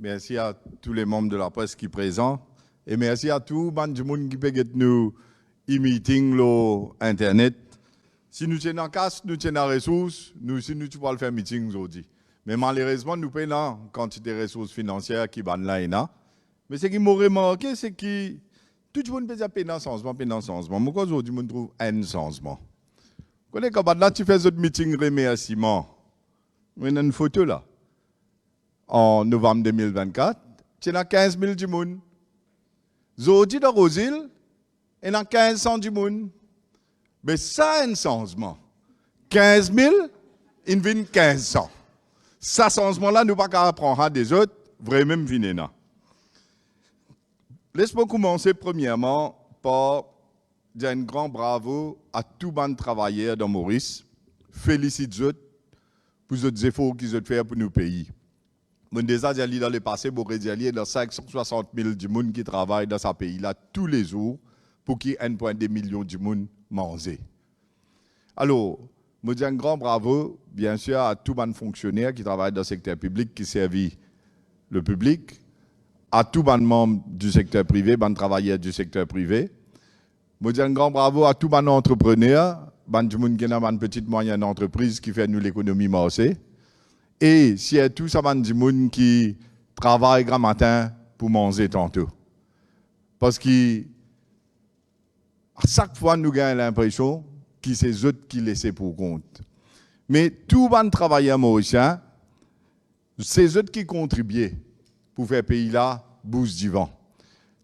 Merci à tous les membres de la presse qui sont présents. Et merci à tout le monde qui peut nous e-meeting, Internet. Si nous sommes en casse, nous sommes en ressources, si nous pouvons faire meeting aujourd'hui. Mais malheureusement, nous payons une quantité de ressources financières qui sont là. Mais ce qui m'a remarqué, c'est que tout le monde peut dire payer dans le changement. Moi, aujourd'hui, je trouve un changement. Quand là, tu fais un meeting remerciement, il y a une photo là. En novembre 2024, tu as 15 000 du monde. Aujourd'hui, dans Rosil, il y a 1500 du monde. Mais ça, c'est un changement. 15 000, il vient 1500. Ça, changement-là, nous ne pouvons pas apprendre des autres, vraiment venir. Laisse-moi commencer premièrement par dire un grand bravo à tous les travailleurs dans Maurice. Félicite-eux pour les efforts qu'ils ont fait pour nos pays. Mon déjà dit dans le passé, il y a 560 000 du monde qui travaillent dans ce pays-là tous les jours pour qu'il y ait 1,2 million de monde manger. Alors, je dis un grand bravo, bien sûr, à tous les fonctionnaires qui travaillent dans le secteur public, qui servent le public, à tous les membres du secteur privé, les travailleurs du secteur privé. Je dis un grand bravo à tous les entrepreneurs, les gens qui ont une petite moyenne entreprise qui fait nous l'économie marché. Et si y tout ça va du monde qui travaille grand matin pour manger tantôt. Parce que à chaque fois nous avons l'impression que c'est eux qui laissent pour compte. Mais tout les travailleurs mauriciens, c'est eux qui contribuent pour faire pays là bouge du vent.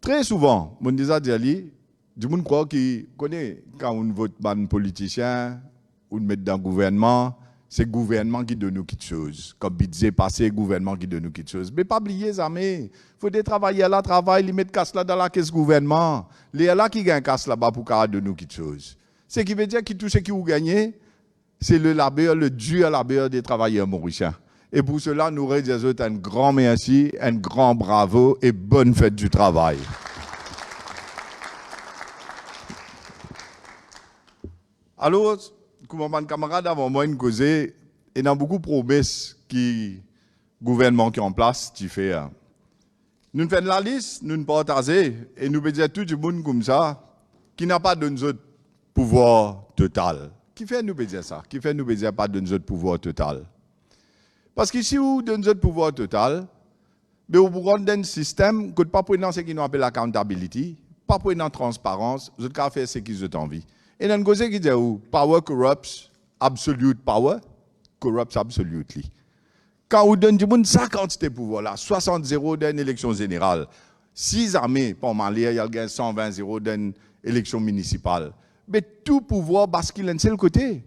Très souvent, mon déjà dit, du monde croit qui connaît quand on vote un politicien ou on met dans le gouvernement. C'est le gouvernement qui donne nous quelque chose. Comme budget passé, le gouvernement qui donne nous quelque chose. Mais pas oublier ça, mais il faut des travailleurs là, travail, ils mettent casse là dans la caisse gouvernement. Les là qui gagnent casse là-bas pour donner nous quelque chose. Ce qui veut dire que tout ce qui vous gagnez, c'est le labeur, le dur labeur des travailleurs mauriciens. Et pour cela, nous redisons un grand merci, un grand bravo et bonne fête du travail. Alors, comme mon camarade avant moi, une cause, et dans beaucoup de promesses que le gouvernement qui est en place, tu fais. Nous faisons la liste, nous partageons, et nous disons tout le monde comme ça, qui n'a pas de notre pouvoir total. Qui fait nous dire ça? Qui fait nous dire pas de notre pouvoir total? Parce que si vous donnez notre pouvoir total, vous prenez un système que pas prendre ce qu'on appelle l'accountability, pas prendre la transparence, vous avez faire ce qu'ils ont envie. Et dans le côté qui dit power corrupts, absolute power corrupts absolutely. Quand vous donnez du monde sa quantité de pouvoir là, 60-0 d'une élection générale, 6 armées pour Mali, il y a 120-0 d'une élection municipale. Mais tout pouvoir bascule d'un seul côté.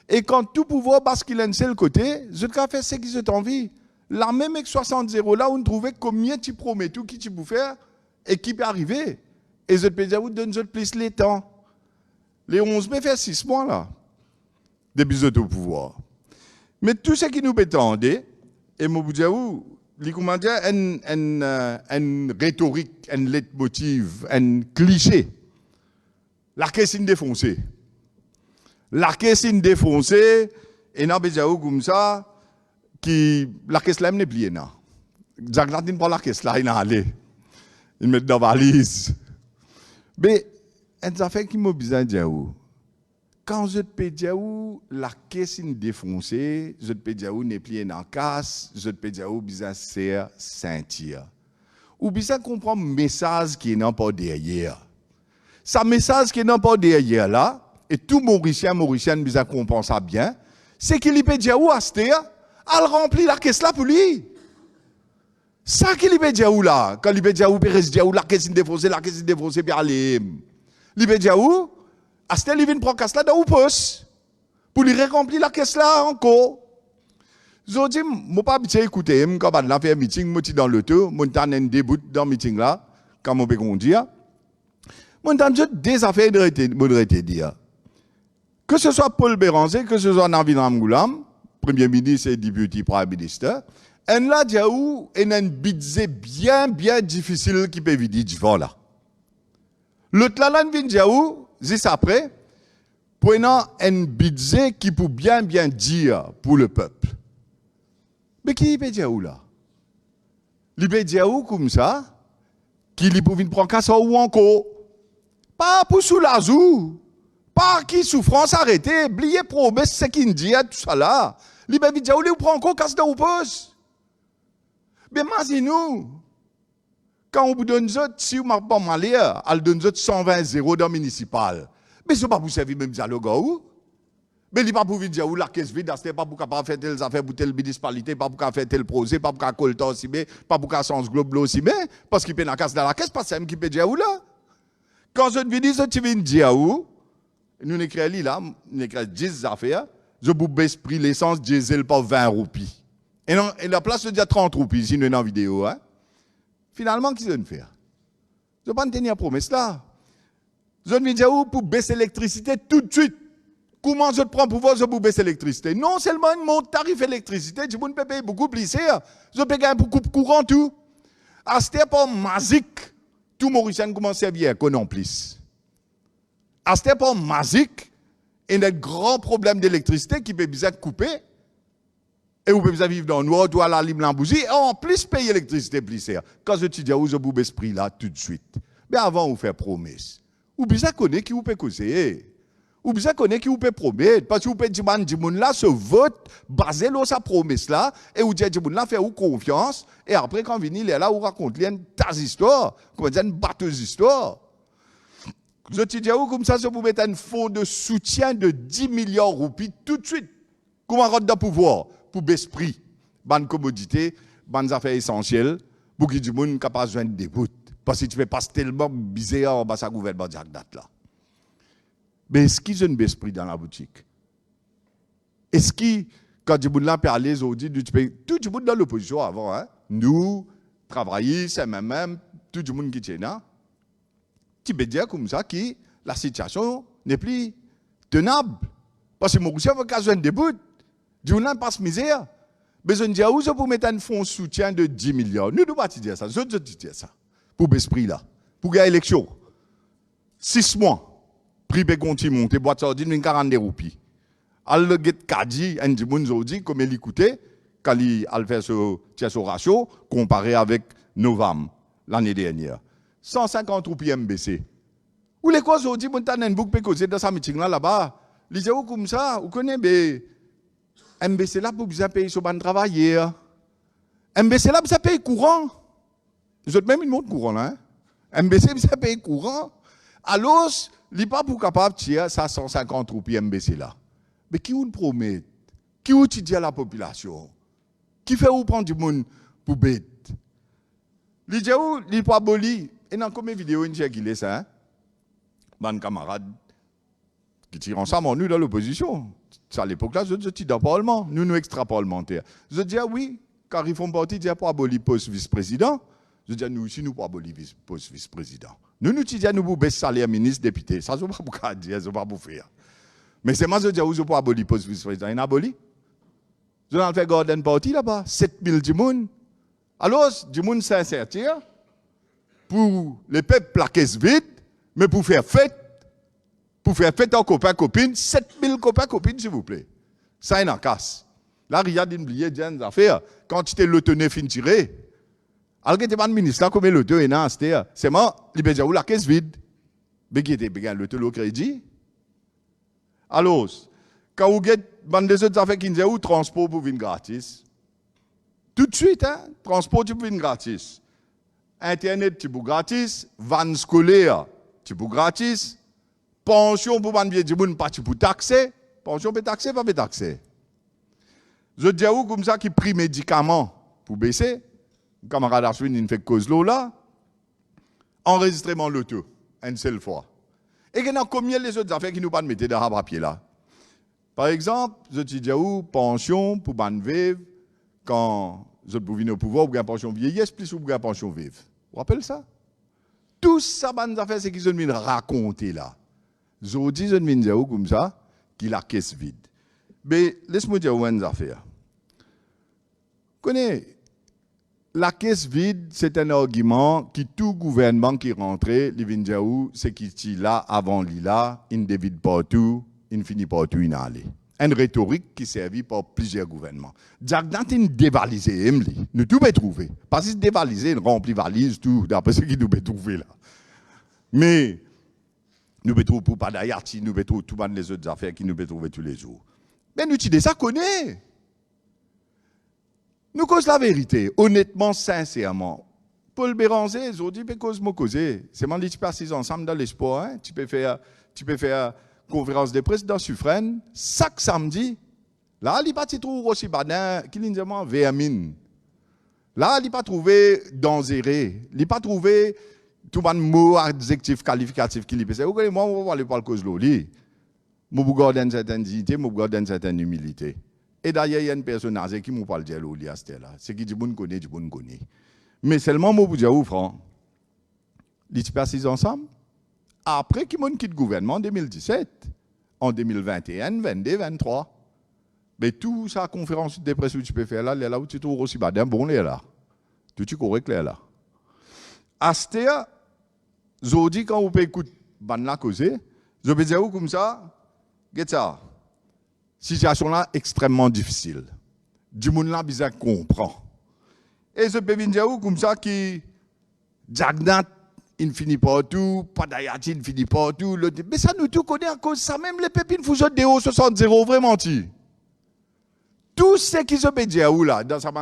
Et quand tout pouvoir bascule d'un seul côté, vous avez fait ce qu'ils ont envie. Là même avec 60-0 là, on trouvait combien tu promets tout qui tu peux faire et qui peut arriver. Et vous avez dit vous donnez plus les temps. Les 11 mai fait 6 mois là, depuis qu'ils au pouvoir. Mais tout ce qui nous attend, et je vous dis, comment dire, une rhétorique, un leitmotiv, un cliché. La caisse est défoncée. La caisse est défoncée, et nous avons comme ça, qui la caisse là n'est pliée. Jacques Latine prend la caisse là, il est allé. Il met dans la valise. Mais, une affaire qui m'a besoin de dire, quand je peux dire la caisse est défoncée, je peux dire n'est plié dans la casse, je peux dire besoin serre ceinture. Ou besoin comprendre le message qui n'est pas derrière. Ce message qui n'est pas derrière là, et tout Mauricien besoin comprendre ça bien, c'est qu'il peut dire à Astéa, elle remplit la caisse là pour lui. Ça qu'il peut dire là, quand il peut dire la caisse est défoncée, puis allez. Il veut dire où? Astel, il vient prendre la caisse là dans le poste. Pour lui remplir la caisse là encore. Je dis, je ne peux pas écouter, quand on a fait un meeting, je suis dans l'auto, je suis un début dans le meeting là, quand je peux dire. Je suis des affaires de dire. Que ce soit Paul Béranger, que ce soit Nabil Ramgoulam, Premier ministre et député Prime Minister, et là, il y a un budget bien difficile qui peut vider du vent là. L'autre là, vient dire juste après, prenant un budget qui peut bien dire pour le peuple. Mais qui peut dire où là? Il dit où comme ça, qu'il peut venir prendre casse ou encore. Pas pour soulager, pas qui souffrance arrêtée, oubliez promesse, c'est qui dit tout ça là. Il dit où il prend encore casse de ou pose. Mais imaginez-nous, quand on vous donne ça, si vous n'avez pas mal, on donne 120 0 dans le municipal. Mais ce n'est pas pour servir même dialogue où? Mais il n'est pas pour vous dire où la caisse vide, ce n'est pas pour faire telles affaires pour telle municipalité, pas pour faire tel projet, pas pour colter aussi, pas pour faire sens global aussi, parce qu'il peut la casse dans la caisse, parce que c'est qui peut dire où là. Quand je te dis, tu viens dire où, nous écrivons là, nous écrivons 10 affaires, je vous baisse prix l'essence diesel par 20 roupies. Et la place de dire 30 roupies, si nous sommes en vidéo. Hein? Finalement, qu'est-ce que je vais faire? Je ne vais pas tenir promesse là. Je vais dire où pour baisser l'électricité tout de suite. Comment je prends pouvoir pour baisser l'électricité? Non seulement mon tarif d'électricité, je peux payer beaucoup plus cher. Je peux payer beaucoup de courant tout. À ce pas magique, tout Mauricien commence à bien qu'on en plus. À ce pas magique, il y a un grand problème d'électricité qui peut bien couper. Et vous pouvez vivre dans le noir, ou à la libre bougie, et en plus payer l'électricité plus cher. Quand je te dis, je vous baisse prix là tout de suite. Mais avant, vous faites promesse. Vous bien connaissez qui vous peut causer. Ou bien connaît qui vous peut promettre parce que vous pouvez dire là ce vote basé sur sa promesse là et vous dites là fait vous confiance et après quand vient il est là vous raconte une tas histoire comme dire une batteuse histoire. Je te dis comme ça vous mettez un fonds de soutien de 10 milliards de roupies tout de suite comment rendre de pouvoir pour baisser prix bonne commodité bonnes affaires essentielles pour que du monde capable de joindre des bouts parce que tu fais pas tellement bizarre en bas sa gouvernement date là. Mais est-ce qu'ils ont un baisse prix dans la boutique? Est-ce que, quand du monde là peut aller, tout le monde dans l'opposition avant, hein? Nous, travaillistes, MMM, tout le monde qui tient là, tu peux dire comme ça que la situation n'est plus tenable. Parce que mon Russie veut qu'à des bouts, du monde là passe misère. Mais je dis, où je peux mettre un fonds de soutien de 10 milliards? Nous ne devons pas dire ça, je dis ça, pour baisse prix là, pour gagner l'élection. 6 mois. Prix peut continuer monter, boîte sardine, 40 roupies. Al le get kadi, un di moun zodi, comme il écoutait, quand il a fait ce ratio, comparé avec novembre, l'année dernière. 150 roupies MBC. Ou les quoi zodi, moun tanen bouk pe causer dans sa meeting là-bas. Ils disaient, comme ça, vous connaissez, MBC là, pour vous payer sur ban travailler. MBC là, vous payer courant. Vous êtes même une montre courant là, hein. MBC, vous payer courant. Alors, il n'est pas pour capable de tirer ça 150 roupies MBC là. Mais qui vous promet? Qui vous dit à la population? Qui fait vous prendre du monde pour bête? Il dit où? Il n'est pas aboli. Et dans combien de vidéos il dit ça? Hein? Mon camarade qui tirent ensemble, nous dans l'opposition. À l'époque là, je dis dans le Parlement. Nous extra-parlementaires. Je dis oui, car ils font partie, ils disent pas aboli poste vice-président. Je dis nous aussi, nous pas aboli poste vice-président. Nous disons nous pour baisser salaire ministre, député. Ça, je ne sais pas dire, je ne sais pas pour faire. Mais c'est moi je dis, où je peux abolir poste vice-président. Il a aboli. Je vais faire garden party là-bas, 7000 du monde. Alors, du monde sincère, pour les peuples plaquer vite, mais pour faire fête en copain, copine, 7000 copains, copines, s'il vous plaît. Ça, il en casse. Là, il y a des milliers de affaires. Quand tu t'es le tenais fin tiré, alors que tu es ministre, comme le deux est c'est moi, il dire où la caisse vide. Mais qui était bien le taux crédit. Alors, quand vous avez des autres affaires qui disent où transport pour venir gratis. Tout de suite, hein, transport pour venir gratis. Internet, tu peux gratis. Van scolaire, tu peux gratis. Pension pour venir du monde, pas tu peux taxer. Pension peut taxer, pas peut taxer. Je dis où comme ça qui prix médicaments pour baisser. Camarade Aswin, il fait cause là, enregistrement l'auto, une seule fois. Et il y a combien les autres affaires qui nous pas mettre dans le papier là? Par exemple, je te dis où, pension pour ban veuve, quand je peux venir au pouvoir, ou une pension vieillesse, plus ou une pension veuve. Vous rappelez ça? Tout ça, ban affaires, c'est qu'ils ont mis raconter là. Je vous dis, je me dis où comme ça, qu'il a caisse vide. Mais laisse-moi dire où une affaire. Connais, la caisse vide, c'est un argument qui tout gouvernement qui rentrait, c'est qui est là avant l'île, il ne vide pas tout, il finit pas tout, il allait. une rhétorique qui servit par plusieurs gouvernements. Jagdan est dévalisé, nous tout pouvons trouver. Parce que dévalisé, il remplit valise, tout, d'après ce qu'il nous peut trouver là. Mais, nous pouvons trouver pour Padayati, nous pouvons trouver toutes les autres affaires qui nous pouvons trouver tous les jours. Mais nous, tu ça connaît. Nous cause la vérité, honnêtement, sincèrement. Paul Béranger, ils ont dit, cause moi causer. C'est mon dit, tu peux assis ensemble dans l'espoir, hein? Tu peux faire conférence de presse dans Suffren, chaque samedi. Là, il n'y a pas trouvé aussi badin, qui dit vermine. Là, il n'y a pas trouvé dangereux. Il n'y a pas trouvé tout le mot adjectif qualificatif qui lui fait. Moi, on va parler par le cause de l'eau. Je vais garder une certaine dignité, je vais garder une certaine humilité. Et d'ailleurs, il y a une personne qui me parle de l'eau à ce là. C'est qui dit bon connaît, dit bon connaît. Mais seulement, je vous dis, Franck, ils se passent ensemble. Après qu'ils m'ont quitté le gouvernement en 2017, en 2021, 2022, 2023. Mais tout ça, conférence de presse que tu peux faire là où tu trouves aussi badin, bon, là. Tout est correct là. Astéa, je dis quand vous pouvez écouter la cause, je peux dire comme ça, qu'est-ce ça? Situation là extrêmement difficile. Du monde là, bizarre comprend. Et je peux dire comme ça qui Jagdan, il ne finit pas tout, Padayati, il ne finit pas tout. Mais ça, nous tout connaissons à cause de ça. Même les pépines font des hauts 60 vraiment. Tout ce qui se peut dire là, dans sa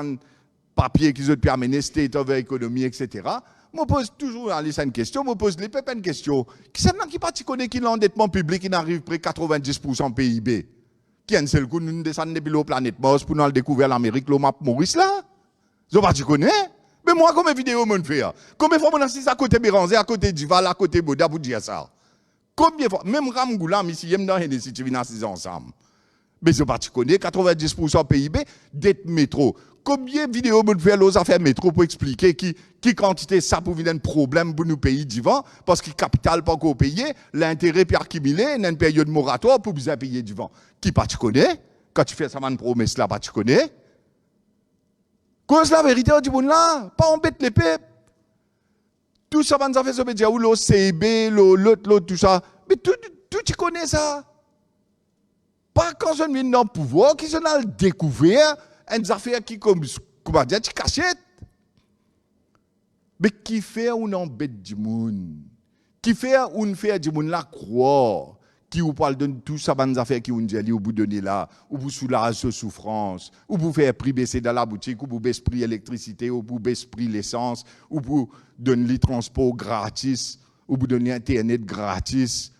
papier qui se peut amener, state of economy, etc., je pose toujours une question, je pose les pépins une question. Qui c'est qui pas connaît qui l'endettement public, qui n'arrive près 90% PIB? Qui a un seul coup, nous descendons depuis la planète Mars pour nous découvrir l'Amérique, le map Maurice là? Je ne sais pas si tu connais. Mais moi, combien de vidéos je fais? Combien de fois je suis à côté de Béranger, à côté d'Ival, à côté de Boda pour dire ça? Combien de fois? Même Ramgoula, ici, il y a dans Hennessy, tu viens assis ensemble. Mais je ne sais pas si tu connais, 90% PIB, dette métro. Combien de vidéos je fais aux affaires métro pour expliquer qui quantité ça pour venir un problème pour nous payer divan? Parce que le capital pas encore payé, l'intérêt peut accumuler, il y a une période moratoire pour vous payer divan. Qui pas tu connais? Quand tu fais ça, une promesse là, pas tu connais? Cause la vérité du monde là, pas embête les peuples. Tout ça, ça fait ça, dire le CIB, l'autre, tout ça. Mais tout tu connais ça. Pas quand je viens dans le pouvoir, qui sont dans le découvert, une affaire qui, comme dire, tu cachettes. Mais qui fait ou embête du monde? Qui fait ou fait du monde là croire? Qui vous parle de tout ça, des affaires qui vous dit, ou vous donnez là, ou vous soulagez ce souffrance, ou vous faites prix baisser dans la boutique, ou vous baissez prix l'électricité, ou vous baissez prix l'essence, ou vous donnez les transports gratis, ou vous donnez Internet gratis.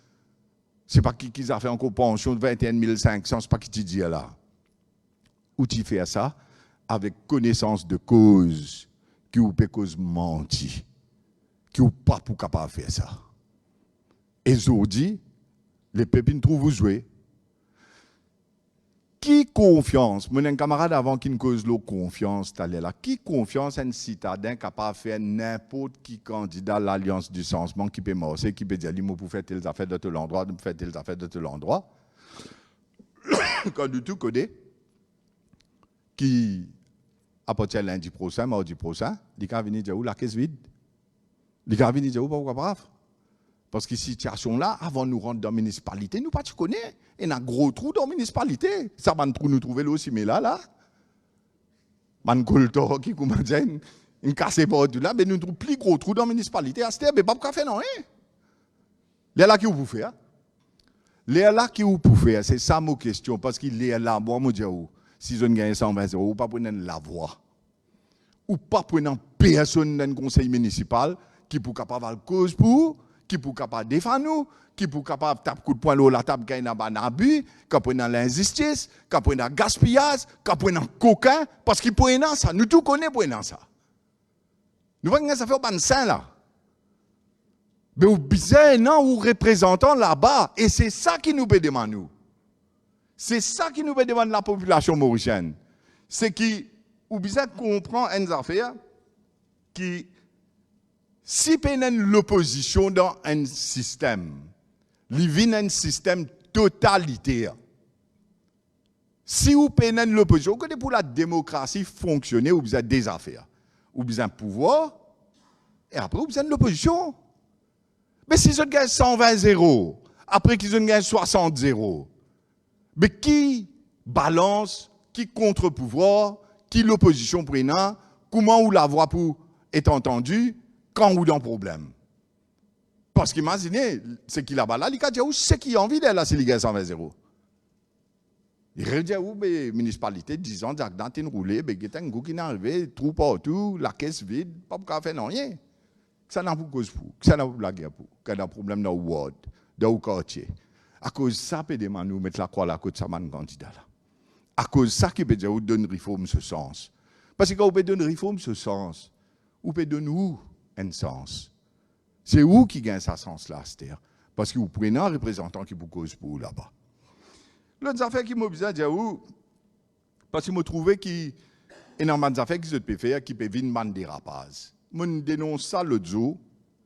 C'est pas qui a fait encore pension de 21 500, c'est pas qui tu dis là. Ou tu fais ça avec connaissance de cause, qui vous peut cause menti, qui vous pas pour capable de faire ça. Et aujourd'hui, les pépines trouvent vous jouer. Qui confiance, mon camarade avant qu'il ne cause l'eau confiance, là. Qui confiance un citadin capable de faire n'importe qui candidat à l'Alliance du changement qui peut marcher, qui peut dire, il pour faire telles affaires de tel endroit, de faire telles affaires de tel endroit. Quand nous tout connaît, qui à partir de lundi prochain, mardi prochain, il va venir dire où la caisse vide. Il va venir dire où pourquoi brave. Parce que cette situation-là, avant de nous rendre dans la municipalité, nous pas tu connais. Il y a un gros trou dans la municipalité. Ça va nous trouver là aussi, mais là. Man coltor qui commence à une casse par là, mais nous trouvons plus gros trou dans la municipalité. À ce mais pas pour faire non. Les là qui vous faire. Les là qui vous faire, c'est ça ma question. Parce qu'il est là, moi, je dis, si je gagne 120 euros, ou pas prendre la voix. Ou pas prendre personne dans le conseil municipal qui pour capable avoir cause pour. Qui pour capable défendre nous, qui pour capable taper coup de poing la table gagne dans abus, qui pour dans l'injustice, qui pour dans gaspillage, qui pour dans coquin parce qu'il pour dans ça, nous tout connaissons pour dans ça. Nous voyons ça fait ban saint là. Mais vous bizarre non ou représentant là-bas et c'est ça qui nous peut demander nous. C'est ça qui nous peut demander la population mauricienne. C'est qui ou bizarre comprend une affaire qui si penen l'opposition dans un système, il vient un système totalitaire. Si vous penen l'opposition, vous pour la démocratie fonctionner, vous avez des affaires. Vous avez un pouvoir, et après vous avez l'opposition. Mais si vous gagnez 120 0, après qu'ils ont gagné 60 0, Mais qui balance, qui contre-pouvoir, qui l'opposition prenant, comment ou la voix pour être entendue quand ou dans problème. Parce qu'imaginez, c'est qu'il a là, il a dit, c'est qui a envie d'être là, c'est l'IGA 120-0. Il a dit, les municipalités, 10 ans, d'Argentine roulé, il y a un goût qui est arrivé, trou partout, la caisse vide, pas pour faire rien. Ça n'a pas de cause pour, ça n'a pas de la guerre pour, qu'il y a un problème dans le ward, dans le quartier. À cause de ça, peut nous mettre la croix à la côte de sa candidat là. À cause de ça, qui peut dire, donne réforme ce sens. Parce que quand on peut donner réforme ce sens, on peut donner où un sens. C'est où qui gagne ce sens-là, c'est-à-dire. Parce que vous prenez un représentant qui vous cause pour là-bas. L'autre affaire qui m'a besoin de dire où, parce que je trouve qu'il y a des affaires qui se peuvent faire qui peuvent venir de dérapage. Je dénonce ça l'autre jour.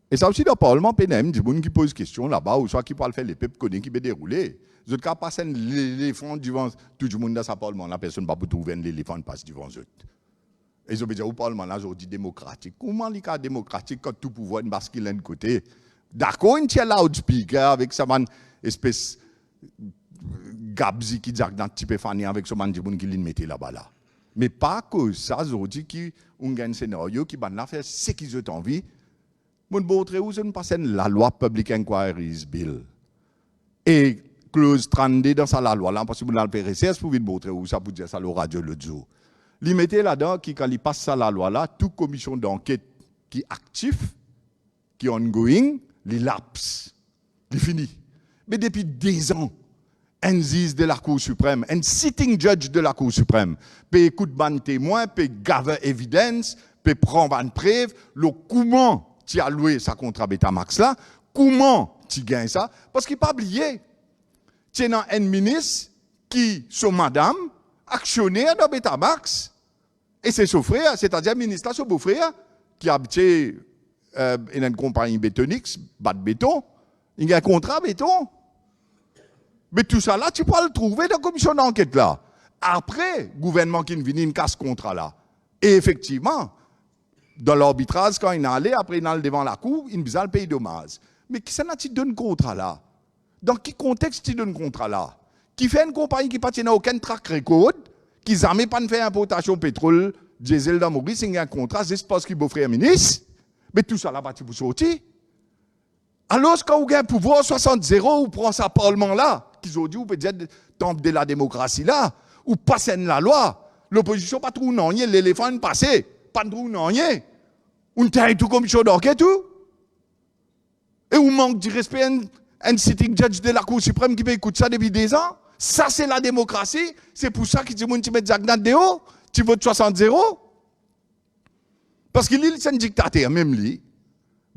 Et ça aussi dans le Parlement, il y a des gens qui posent des questions là-bas, ou soit qui parlent faire les peuples qui peuvent dérouler. Les autres cas passent l'éléphant devant tout le monde dans ce Parlement. La personne ne peut pas trouver un éléphant passe devant eux. Et ils ont dit au Parlement, là, aujourd'hui démocratique. Comment les cas démocratique quand tout pouvoir est basculé d'un côté? D'accord, il y a un loudspeaker avec sa espèce Gabzi qui dit dans type Fanny avec ce man qui l'y mettait là-bas là. Mais pas que ça aujourd'hui qui on a un scénario qui va faire ce qu'ils ont envie. Mon montre où c'est passé la loi Public Inquiries Bill. Et clause 32 dans ça la loi là parce que vous avez le PRCS pour vous montrer où ça pour dire ça le radio le jour. Li mettez là-dedans qui quand il passe ça la loi là, toute commission d'enquête qui est active, qui est ongoing, li lapse, li fini. Mais depuis 10 ans, un juge de la Cour suprême, un sitting judge de la Cour suprême, peut écouter ban témoin, peut gather evidence, peut prendre une preuve, le comment tu as loué ça contre Betamax là, comment tu gagnes ça, parce qu'il n'est pas oublié, tu as un ministre qui, son madame, actionnaire dans Betamax, et c'est son frère, c'est-à-dire le ministre, son beau-frère, qui a habité une compagnie Bétonix, bas de béton, il y a un contrat béton. Mais tout ça là, tu peux le trouver dans la commission d'enquête là. Après, le gouvernement qui vient, il casse contrat là. Et effectivement, dans l'arbitrage, quand il est allé, après il est allé devant la cour, il a le pays dommage. Mais qui ça tu donnes contrat là? Dans quel contexte tu donnes contrat là? Qui fait une compagnie qui ne n'a aucun track record, qui n'a jamais pas fait importation pétrole, diesel dans Maurice, il y a un contrat, c'est parce qu'il est beau-frère ministre. Mais tout ça là, tu peux sortir. Alors, quand vous avez un pouvoir 60-0, vous prenez ça parlement là, qu'ils ont dit, vous pouvez dire, temple de la démocratie là, ou passer la loi. L'opposition pas trop non, l'éléphant est passé, pas trop non, on t'a tout commission d'enquête tout. Et vous manque du respect un sitting judge de la Cour suprême qui peut écouter ça depuis 10 ans. Ça, c'est la démocratie. C'est pour ça qu'ils disent, tu mets Zagnat dehors, tu votes 60-0. Parce qu'il est un dictateur, même lui.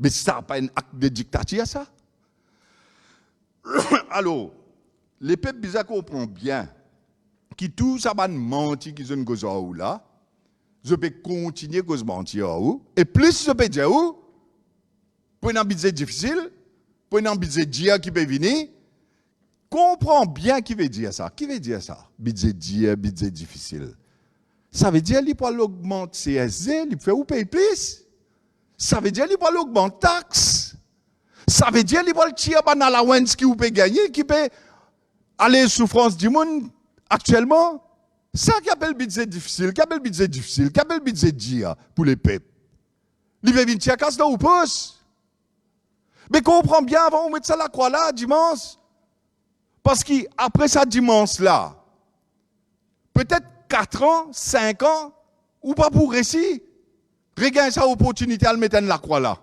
Mais ça n'a pas un acte de dictature, ça. Alors, les peuples bizarres comprennent bien que tout ça va mentir qu'ils ont une chose là. Je peux continuer à mentir. Et plus je peux dire, pour un budget difficile, pour un budget dia qui peut venir, comprends bien qui veut dire ça. Qui veut dire ça? Budget dia, budget difficile. Ça veut dire qu'il peut augmenter CSD, il peut payer plus. Ça veut dire qu'il peut augmenter taxes. Ça veut dire qu'il peut tirer dans la allowance qui peut gagner, qui peut aller souffrance du monde actuellement. Ça qui appelle budget difficile, qui appelle budget difficile, qui appelle budget dia pour les peuples. Il veut venir tirer casse dans ou pousse. Mais comprends bien avant de mettre ça la croix là, dimanche. Parce qu'après ça, dimanche là, peut-être 4 ans, 5 ans, ou pas pour récit, regagne sa opportunité à le mettre la croix là.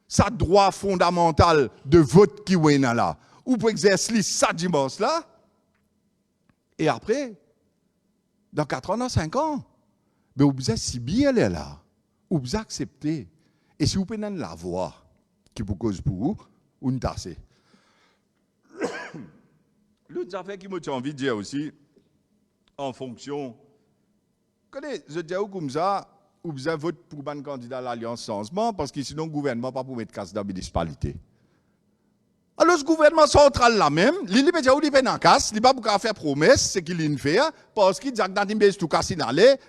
Ça droit fondamental de vote qui est là. Ou pour exercer ça dimanche là. Et après, dans 4 ans, dans 5 ans, mais vous avez si bien elle est là. Vous avez accepté. Et si vous prenez la voix qui vous cause pour vous, vous ne tassez. L'autre affaire qui m'a envie de dire aussi, en fonction, je dis comme ça, vous avez voté pour un candidat à l'Alliance Changement, parce que sinon le gouvernement pas pour mettre casse dans la municipalité. Alors ce gouvernement central là même, il ne peut pas faire dans casse, il ne peut pas faire promesse, c'est qu'il le fait, parce qu'il dit que dans une tout casse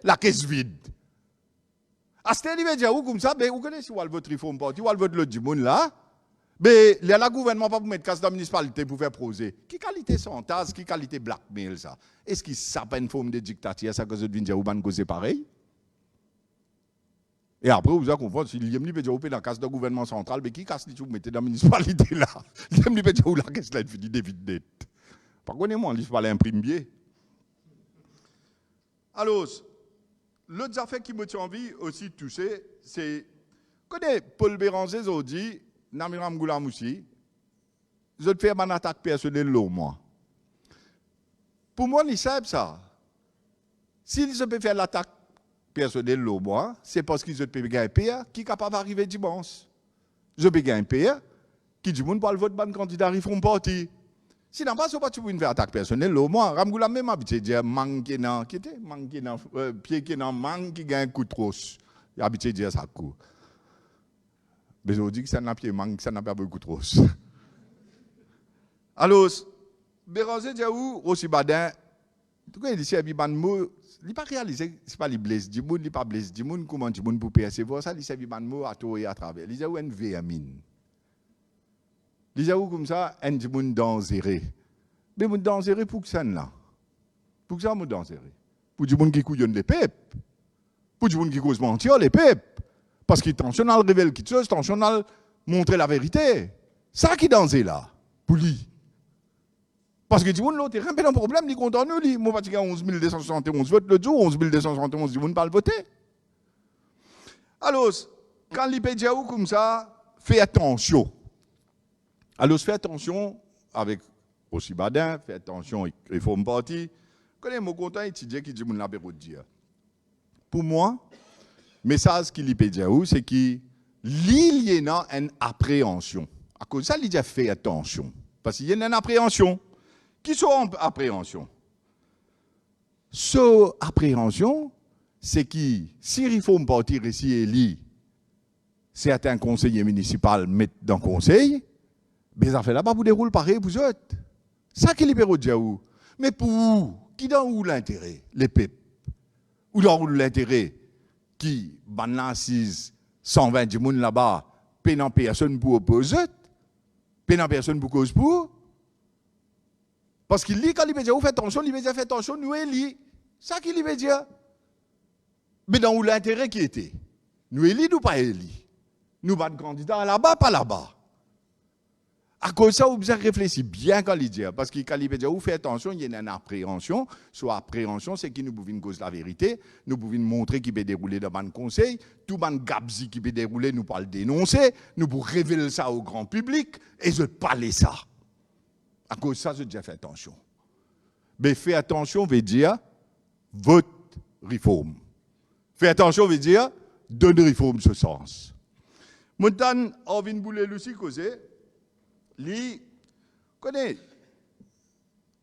la caisse vide. À ce moment-là, il veut dire comme ça, mais vous connaissez où votre réforme parti, où votre l'autre du monde là, Mais le gouvernement pas pour mettre casse dans la municipalité pour faire proser. Qui qualité chantage, qui qualité blackmail ça? Est-ce que ça pas une forme de dictature, ça que vous venez dire ou ban cause pareil? Et après, vous allez comprendre, si l'IM peut dire dans la casse du gouvernement central, mais qui casse vous mettez dans la municipalité là? L'IM peut dire où la caisse là, il finit des vides dettes. Par contre, moi, il faut l'imprimer bien. Alors, l'autre affaire qui me tient envie aussi de toucher, c'est, connais Paul Béranger, il dit, Namiram Goulamoussi, je te fais une attaque personnelle là, moi. Pour moi, il sait ça. Si je peux faire l'attaque personnelle là, moi, c'est parce que je peux gagner un PR qui est capable d'arriver dimanche. Je peux gagner un PR qui dit, mon pas le vote ban candidat arrive font parti. Si n'a pas, tu peux faire attaque personnelle là, moi, Ramgoula même habitué dire, manque nan, qui était, manque nan, pied qui nan, manque qui gagne un coup de roche. Il habitué dire ça coup. Mais je dis que ça n'a pas manque, ça n'a pas beaucoup de roche. Alors, Béranger Diaou, aussi badin, tout cas, il dit, il n'a pas réalisé, c'est pas les blesses du monde, il n'a pas blessé du monde, comment du monde pour percevoir ça, il s'est dit, à tout et à travers. Il dit, où une vermine. Il dit, où comme ça, un du monde dangereux. Mais monde dangereux pour que ça là. Pour que ça, monde dangereux. Pour du monde qui couillonne les pèpes. Pour du monde qui cause mentir les pèpes. Parce qu'il est intentionnel révèle quelque chose, intentionnel montrer la vérité. Ça qui est danger là, pour lui. Parce que du monde l'autre, il n'y a pas de problème, il compte en nous, lui. Moi, je 11 271 votes le jour, 11 271, du monde ne pas le voter. Alors, quand il peut dire comme ça, fais attention. Alors, fais attention avec aussi Badin, fais attention avec Réforme Parti. Quand il est content, il dit qu'il dit mon l'apéro de dire. Pour moi, le message qu'il peut dire, c'est qu'il y a une appréhension. À cause de ça, il dit fais attention. Parce qu'il y a une appréhension. Qui sont en appréhension? Cette appréhension, c'est que si Réforme Parti ici élit certains conseillers municipaux mettent dans le conseil, mais ça fait là-bas pour dérouler pareil pour eux. Ça qui est libéraux de Diaou. Mais pour où? Qui dans où l'intérêt? Les peuples. Ou dans où l'intérêt? Qui, ban 120 du monde là-bas, pénant personne pour opposer? Pénant personne pour cause pour? Parce qu'il dit, quand il veut dire, faites attention, il veut dire, faites attention, nous élit. Ça qu'il veut dire. Mais dans où l'intérêt qui était? Nous élit ou pas élit? Nous pas de candidats là-bas, pas là-bas. À cause de ça, vous réfléchissez bien quand il dit. Parce que quand il veut dire, vous faites attention, il y a une appréhension. Soit appréhension, c'est que nous pouvons causer la vérité. Nous pouvons montrer qu'il peut dérouler dans le conseil. Tout le monde gabzi qui peut dérouler, nous pas le dénoncer. Nous pouvons révéler ça au grand public. Et je parler ça. À cause de ça, je dis fais attention. Mais fais attention veut dire vote réforme. Fais attention veut dire donne réforme ce sens. Montan, on vient bouler aussi causer. Lui, connaît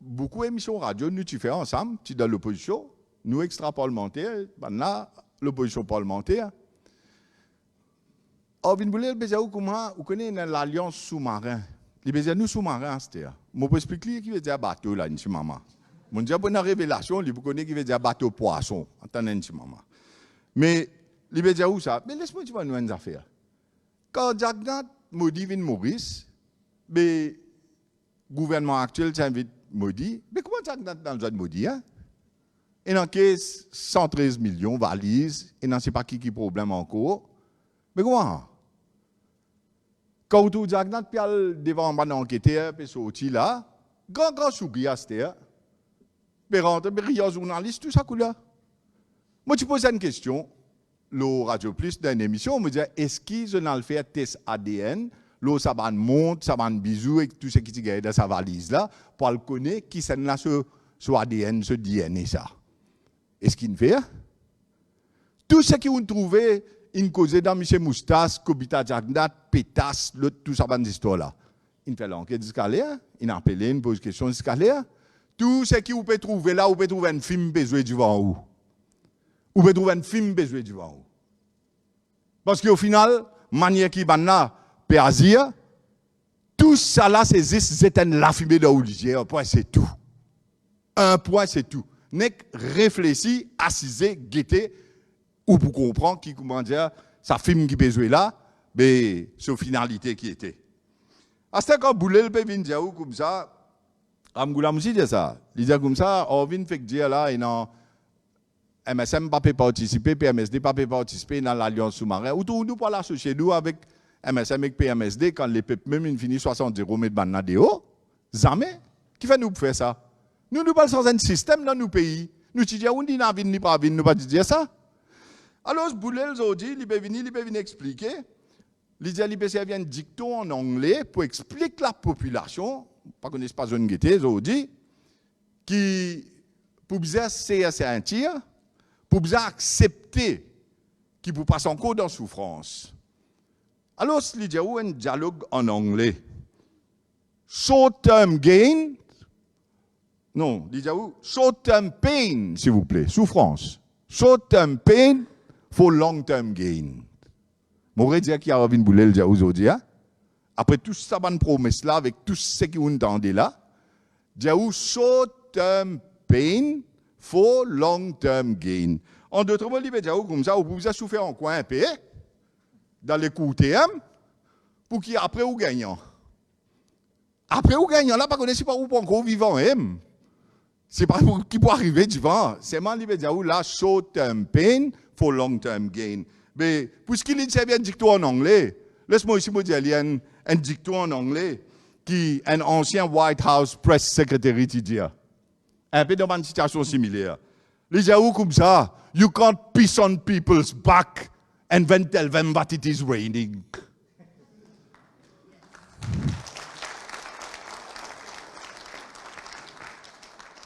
beaucoup d'émissions radio, nous tu fais ensemble, tu dans l'opposition, nous extra-parlementaires, là, l'opposition parlementaire. On vient bouler le Bézéou, comment vous connaissez l'alliance sous-marin. Les Bézéou, nous sous-marins, c'était. Je peux expliquer qui veut dire bateau là, ici, maman. Je dis, pour une révélation, vous connaissez qui veut dire bateau poisson. Attendez, ici, maman. Mais, les Bézéou, ça, mais laisse-moi dire une affaire. Quand Jacques Nat maudit Maurice, mais le gouvernement actuel s'invite maudit. Mais comment Jacques Nat dans le genre de maudit, hein? Et dans caisse 113 millions, valise, et non, c'est pas qui problème encore. Mais comment? Quand tout Jacques Nat pial devant un enquêteur, puis sorti là, grand sourire, c'était. Mais rentre, mais rien journaliste, tout ça, là. Moi, tu poses une question, le Radio Plus, dans une émission, on me dit, est-ce qu'ils ont fait un test ADN, là, ça va monte, ça va bisou, et tout ce qui est dans sa valise là, pour le connaître, qui c'est là, ce ADN, ce DNA, ça. Est-ce qu'il fait? Tout ce qu'ils ont trouvé, ils causé dans M. Moustas, Kobita Jagnat, Pétas, tout ça, dans histoire là. Il fait l'enquête scalaire, il a appelé, il pose question scalaire. Tout ce qu'ils peut trouver là, vous pouvez trouver un film besoin du vent où. Vous pouvez trouver un film besoin du vent où. Parce qu'au final, manière qui va là, Péazir, tout ça là, c'est juste la fumée de l'Olivier. Un point, c'est tout. Un point, c'est tout. N'est réfléchi, assisé, guetté, ou pour comprendre qui, comment dire, ça film qui peut jouer là, mais c'est finalité qui était. À ce quand Boulel peut venir dire comme ça, Amgoulam aussi dit ça. Il dit comme ça, on vient faire dire là, et non, MSM pas peut participer, PMSD pas peut participer dans l'alliance sous-marin. Ou tout nous pas l'associer nous avec MSM et PMSD quand les peuples même finissent 70 mètres banana de haut. Jamais. Qui fait nous faire ça? Nous nous parlons sans un système dans nos pays. Nous disons, on dit, ni pas venir, nous pas dire ça. Alors, Boulel dit, il peut venir expliquer. Il dit, il peut servir un dicton en anglais pour expliquer la population, pas qu'on n'est pas une guettée, dit, qui, pour bien un tir, pour bien accepter qui vous passe encore dans souffrance. Alors, il dit, un dialogue en anglais. Short-term gain, non, il dit, short-term pain, s'il vous plaît, souffrance. Short-term pain for long-term gain. M'aurait dit qu'il y a Ravine Boulel dit aujourd'hui, après tout ça, bonne promesse là, avec tout ce qui vous entendez là, dit short-term pain for long-term gain. En d'autres mots, il dit comme ça, vous pouvez souffrir en coin un peu, dans les coups TM, pour qu'il après vous gagnant. Après vous gagnant, là, pas connaissez pas où encore vivant, c'est pas qui peut arriver devant. C'est mal, il veut dire là, short-term pain for long-term gain. Mais puisqu'il dit c'est bien un dicton en anglais, laisse-moi ici me dire il y a un dicton en anglais qui un ancien White House press secretary dit un peu dans une situation similaire. Il dit comme ça, you can't piss on people's back and then tell them that it is raining.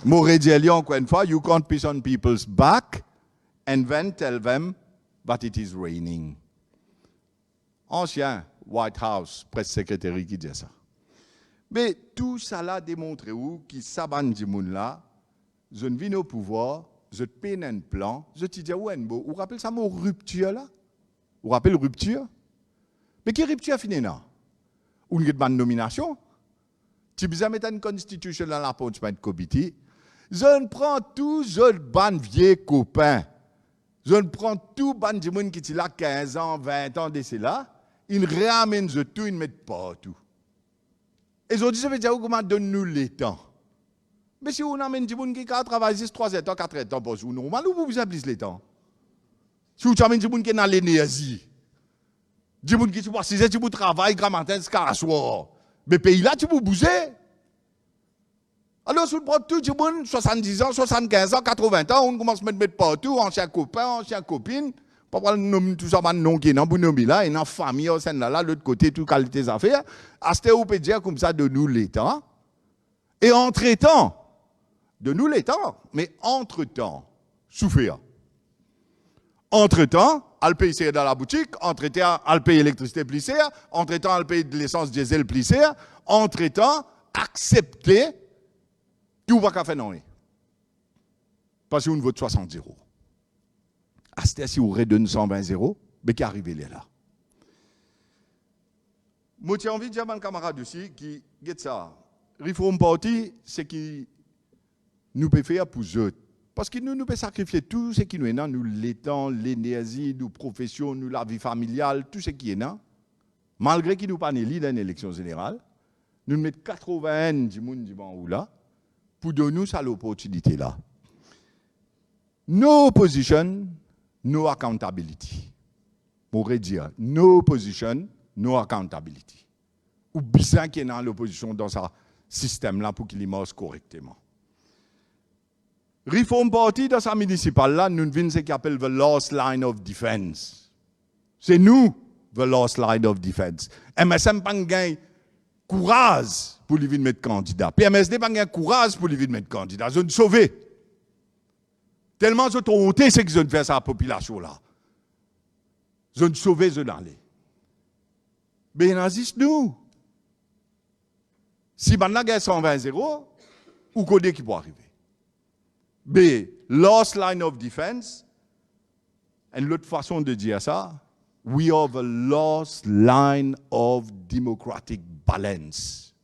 M'aurait dit encore une fois, you can't piss on people's back and then tell them that it is raining. Ancien White House, presse secrétaire qui dit ça. Mais tout ça là démontre où qui s'aban du monde là, je ne vis au pouvoir, je peine un plan, je te dis où un beau, vous rappelez ça mot rupture là? Vous rappelez rupture? Mais qui rupture fini là? Ou une bonne nomination? Tu besoin mettre une constitution dans la punishment committee. Je ne prends tout, je ban vieux copains. Je ne prends tout ban du monde qui est là 15 ans, 20 ans de cela. Ils ramènent tout, ils ne mettent pas tout. Et je dis, ça veut dire comment donne-nous les temps. Mais si on amène du monde qui a travaillé 3 ans, 4 ans, pour vous, normal, ou vous appelez les temps? Si vous amènez du monde qui est dans l'énergie, du monde qui est 6 ans, tu travailles, grand matin, jusqu'à soir. Mais pays là, tu peux bouger. Alors, si on prend tout le monde, 70 ans, 75 ans, 80 ans, on commence à mettre partout, anciens copains, anciennes copines, pas prendre nom tout ça, nom qui est dans le là, et dans la famille, au sein de là, l'autre côté, toute qualité d'affaires. À ce on peut dire comme ça de nous les temps. Et entre-temps, de nous les temps, mais entre-temps, souffrir. Entre-temps, elle paye dans la boutique, entre-temps, elle paye l'électricité plus cher, entre-temps, elle paye de l'essence diesel plus cher, entre-temps, accepter tout va qu'à faire non. Parce qu'on vote 60 euros. À ce si vous redonnez 120 euros, mais qui arrive là. Moi, j'ai envie de dire à mon camarade aussi qui dit ça. Reform Party, c'est qui nous peut faire pour eux. Parce que nous pouvons sacrifier tout ce qui nous est là, nous l'étang, l'énergie, nos professions, nous la vie familiale, tout ce qui est là. Malgré qu'il nous pas élus dans une élection générale, nous mettons 80 du monde du banc ou là, pour donner nous ça l'opportunité là. No opposition, no accountability. Pour dire, no opposition, no accountability. Ou bien qu'il y ait dans l'opposition dans ce système là pour qu'il y marche correctement. Reform Party dans sa municipale là, nous avons ce qu'on appelle the last line of defense. C'est nous, the last line of defense. MSM pas gain courage pour lui mettre candidat. PMSD pas gain courage pour lui mettre candidat. Je ne sauver. Tellement je suis honte c'est que je ne fais ça à la population là. Je ne sauver, je n'allais. Mais nazis nous. Si maintenant il y a 120 0, où côté qui peut arriver? B, last line of defense. Et l'autre façon de dire ça, we are the last line of democratic balance.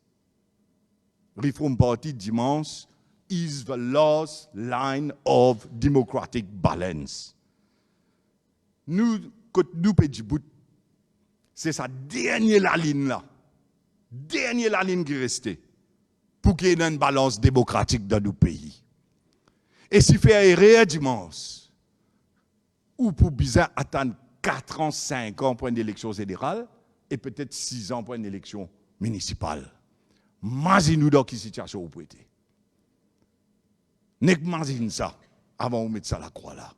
Reform Party dimanche is the last line of democratic balance. Nous, quand nous petit bout, c'est sa dernière la ligne là. dernière la ligne qui restait pour qu'il y ait une balance démocratique dans nos pays. Et si fait erreur dimanche, ou pour bien attendre 4 ans, 5 ans pour une élection générale, et peut-être 6 ans pour une élection municipale. Imaginez-nous dans quelle situation vous pouvez être. N'imagine ça avant de mettre ça à la croix là.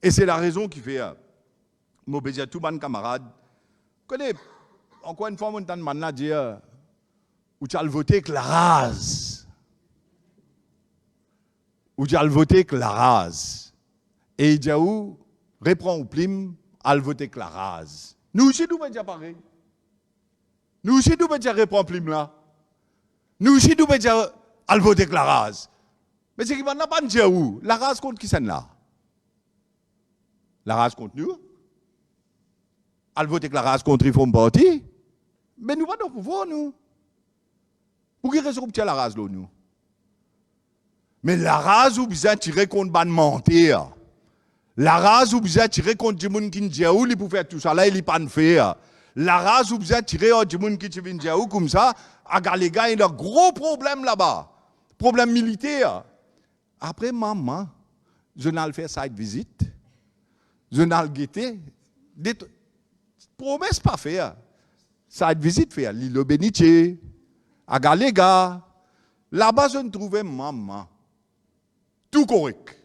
Et c'est la raison qui fait, moi, je dis à tous mes camarades, encore une fois, on entend dire, ou tu as voté avec la rase. Ou tu as voté avec la rase. Et il dit, reprend au plim, à voter avec la rase. Nous aussi, nous pouvons dire pareil. Nous aussi, nous pouvons dire reprend plim là. Nous aussi, nous pouvons dire à voter avec la rase. Mais c'est qu'il va pas dire où. La rase contre qui c'est là? La rase contre nous? À voter avec la rase contre il faut me parti. Mais nous pas de pouvoir, nous. Pour qui raison pour la rase là, nous? Mais la rase ou bien tirer contre ban mentir. La race ou bien tirer contre des gens qui disent où il peut faire tout ça là il n'est pas fait. La race ou bien tirer des gens qui viennent dire où comme ça à Galéga il y a un gros problème là-bas. Problème militaire. Après maman, je n'ai fait site visite. Je n'ai guetté des promesses pas faire. Site visite faire l'île Bénitier à Galéga. Là-bas je ne trouvais maman tout correct.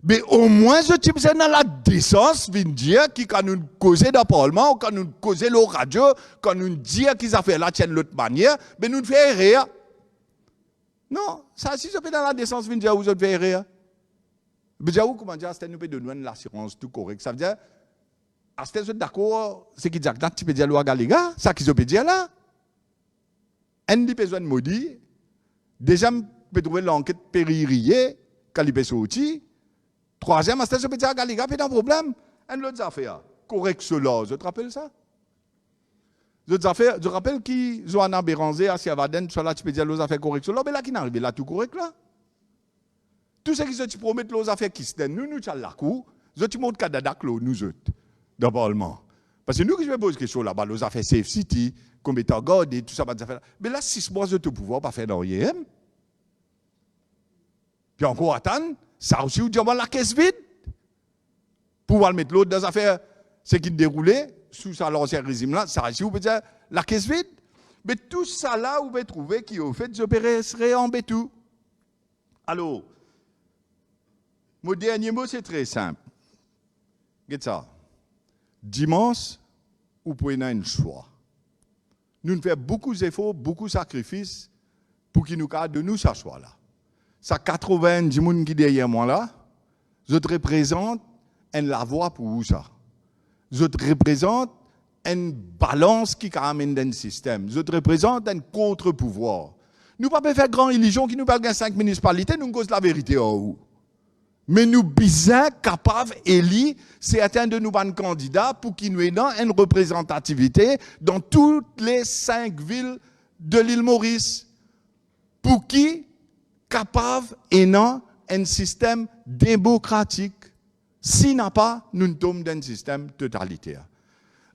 Mais au moins, je suis dans la décence de dire qui quand nous causons dans le Parlement, ou quand nous causons la radio, quand nous disons qu'ils ont fait la tienne de l'autre manière, mais nous ne faisons rien. Non, ça, si je fais dans la décence de dire où je fais rien. Mais je dis, comment dire, c'est nous de donner l'assurance tout correct. Ça veut dire, à ce d'accord, c'est qui dit que tu peux dire loi Galéga, ça qu'ils peut dire là. Un des besoins de maudit, déjà, je peux trouver l'enquête péririer, quand il peut sortir. Troisième, à ce je peux dire, Galéga, il y a un problème. Un autre affaire, correct cela, je te rappelle ça? Je rappelle qui, Johanna Béranger, Asia Vaden, soit là, tu peux dire, les affaires correctes cela, mais là, qui n'arrive là, tout correct là? Tout ce qui se promet, les affaires qui se nous, nous, la cour, je te montre Kadadak, nous autres, dans le Parlement. Parce que nous, qui je me pose question là-bas, les affaires Safe City, comme étant gardé, tout ça, mais là, 6 mois, je te pouvoir pas faire rien. Puis encore attendre, ça aussi, vous dites, la caisse vide. Pour mettre l'autre dans les affaires, ce qui déroulait sous l'ancien régime là, ça aussi, vous pouvez dire, la caisse vide. Mais tout ça là, vous pouvez trouver qui, au fait, serait en bétou. Alors, mon dernier mot, c'est très simple. Regardez ça. Dimanche, vous pouvez avoir un choix. Nous faisons beaucoup d'efforts, beaucoup de sacrifices pour qu'il nous cadre de nous, ça choix là. Ça 80 personnes qui derrière moi là, je te représente la voix pour vous ça. Je te représente une balance qui amène dans le système. Je te représente un contre-pouvoir. Nous ne pouvons pas faire grande religion qui nous parle de 5 municipalités, nous cause la vérité en haut. Mais nous sommes capables d'élire certains de nos candidats pour qu'ils nous aient une représentativité dans toutes les 5 villes de l'île Maurice. Pour qui capable et non un système démocratique. Si n'a pas, nous tombons dans un système totalitaire.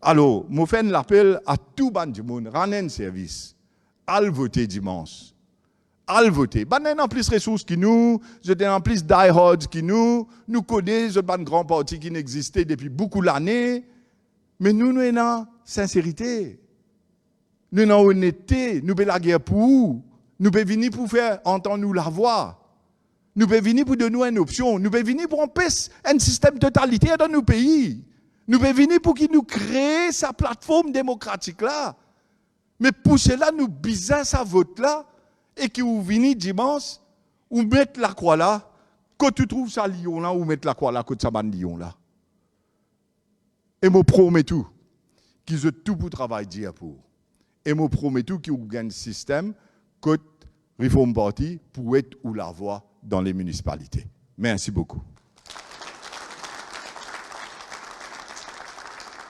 Alors, je fais un appel à tout le monde, rendre un service, à voter dimanche. À voter. Nous avons plus de ressources que nous, nous avons plus die-hards que nous connaissons un grand parti qui n'existait depuis beaucoup d'années, mais nous avons sincérité, nous avons honnêteté, nous avons la guerre pour vous. Nous pouvons venir pour faire entendre nous la voix. Nous pouvons venir pour donner une option. Nous pouvons venir pour empêcher un système totalitaire dans nos pays. Nous pouvons venir pour qu'il nous crée sa plateforme démocratique là. Mais pour cela, nous bisons sa vote là et que vous venez dimanche, ou mettre la croix là, quand tu trouves ça Lyon là, ou mettre la croix là, quand ça ban Lyon là. Et je promets tout, qu'ils ont tout pour travailler dire pour. Et je promets tout qu'ils gagnent un système que Réforme Parti pour être ou la voix dans les municipalités. Merci beaucoup.